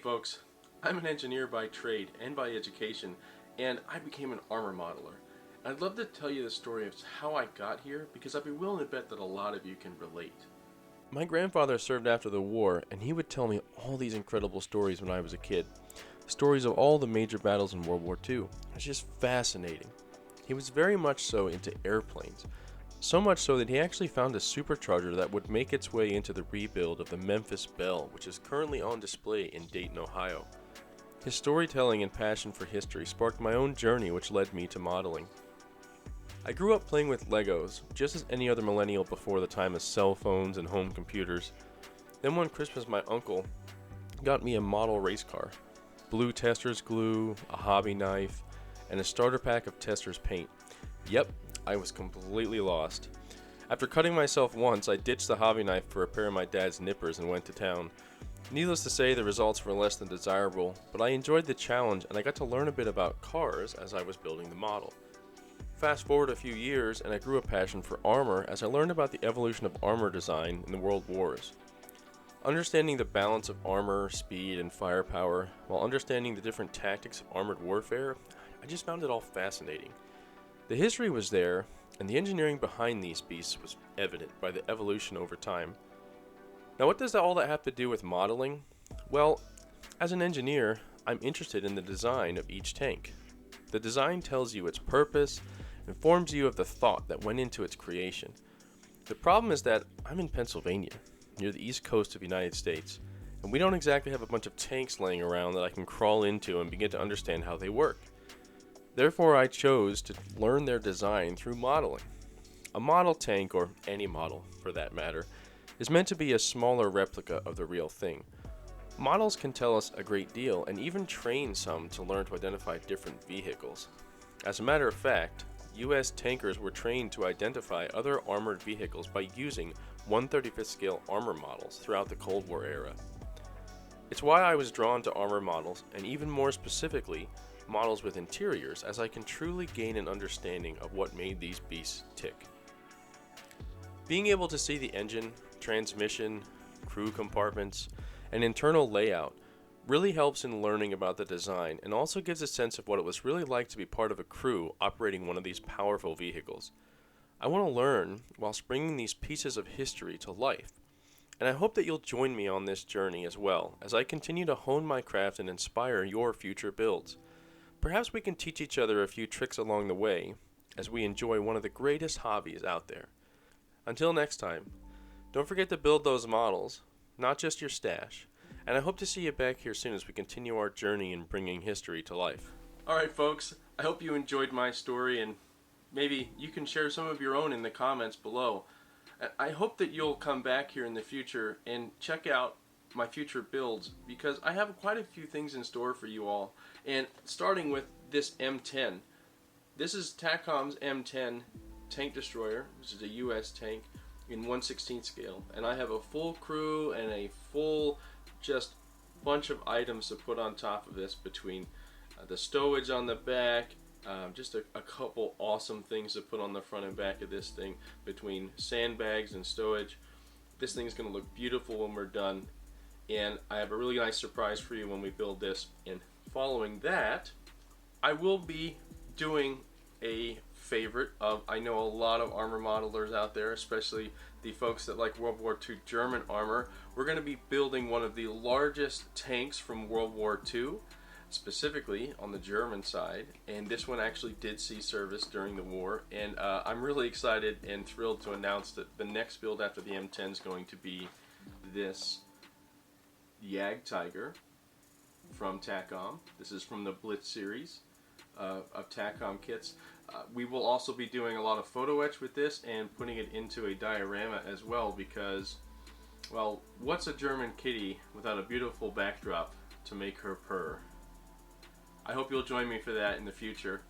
folks, I'm an engineer by trade and by education, and I became an armor modeler. I'd love to tell you the story of how I got here because I'd be willing to bet that a lot of you can relate. My grandfather served after the war, and he would tell me all these incredible stories when I was a kid. Stories of all the major battles in World War II. It was just fascinating. He was very much so into airplanes. So much so that he actually found a supercharger that would make its way into the rebuild of the Memphis Belle, which is currently on display in Dayton, Ohio. His storytelling and passion for history sparked my own journey, which led me to modeling. I grew up playing with Legos, just as any other millennial before the time of cell phones and home computers. Then one Christmas my uncle got me a model race car, blue tester's glue, a hobby knife, and a starter pack of tester's paint. Yep, I was completely lost. After cutting myself once, I ditched the hobby knife for a pair of my dad's nippers and went to town. Needless to say, the results were less than desirable, but I enjoyed the challenge and I got to learn a bit about cars as I was building the model. Fast forward a few years and I grew a passion for armor as I learned about the evolution of armor design in the world wars. Understanding the balance of armor, speed, and firepower, while understanding the different tactics of armored warfare, I just found it all fascinating. The history was there, and the engineering behind these beasts was evident by the evolution over time. Now, what does all that have to do with modeling? Well, as an engineer, I'm interested in the design of each tank. The design tells you its purpose, informs you of the thought that went into its creation. The problem is that I'm in Pennsylvania, near the east coast of the United States, and we don't exactly have a bunch of tanks laying around that I can crawl into and begin to understand how they work. Therefore, I chose to learn their design through modeling. A model tank, or any model for that matter, is meant to be a smaller replica of the real thing. Models can tell us a great deal and even train some to learn to identify different vehicles. As a matter of fact, U.S. tankers were trained to identify other armored vehicles by using 1/35th scale armor models throughout the Cold War era. It's why I was drawn to armor models, and even more specifically, models with interiors, as I can truly gain an understanding of what made these beasts tick. Being able to see the engine, transmission, crew compartments, and internal layout really helps in learning about the design and also gives a sense of what it was really like to be part of a crew operating one of these powerful vehicles. I want to learn whilst bringing these pieces of history to life, and I hope that you'll join me on this journey as well as I continue to hone my craft and inspire your future builds. Perhaps we can teach each other a few tricks along the way as we enjoy one of the greatest hobbies out there. Until next time, don't forget to build those models, not just your stash, and I hope to see you back here soon as we continue our journey in bringing history to life. Alright folks, I hope you enjoyed my story and maybe you can share some of your own in the comments below. I hope that you'll come back here in the future and check out my future builds because I have quite a few things in store for you all, and starting with this M10. This is TACOM's M10 tank destroyer, which is a US tank in 1/16 scale, and I have a full crew and a full just bunch of items to put on top of this between the stowage on the back, just a couple awesome things to put on the front and back of this thing between sandbags and stowage. This thing's going to look beautiful when we're done, and I have a really nice surprise for you when we build this. And following that, I will be doing a favorite of, I know a lot of armor modelers out there, especially the folks that like World War II German armor. We're going to be building one of the largest tanks from World War II, specifically on the German side, and this one actually did see service during the war, and I'm really excited and thrilled to announce that the next build after the M10 is going to be this YAG Tiger from TACOM. This is from the Blitz series of TACOM kits. We will also be doing a lot of photo etch with this and putting it into a diorama as well because, well, what's a German kitty without a beautiful backdrop to make her purr? I hope you'll join me for that in the future.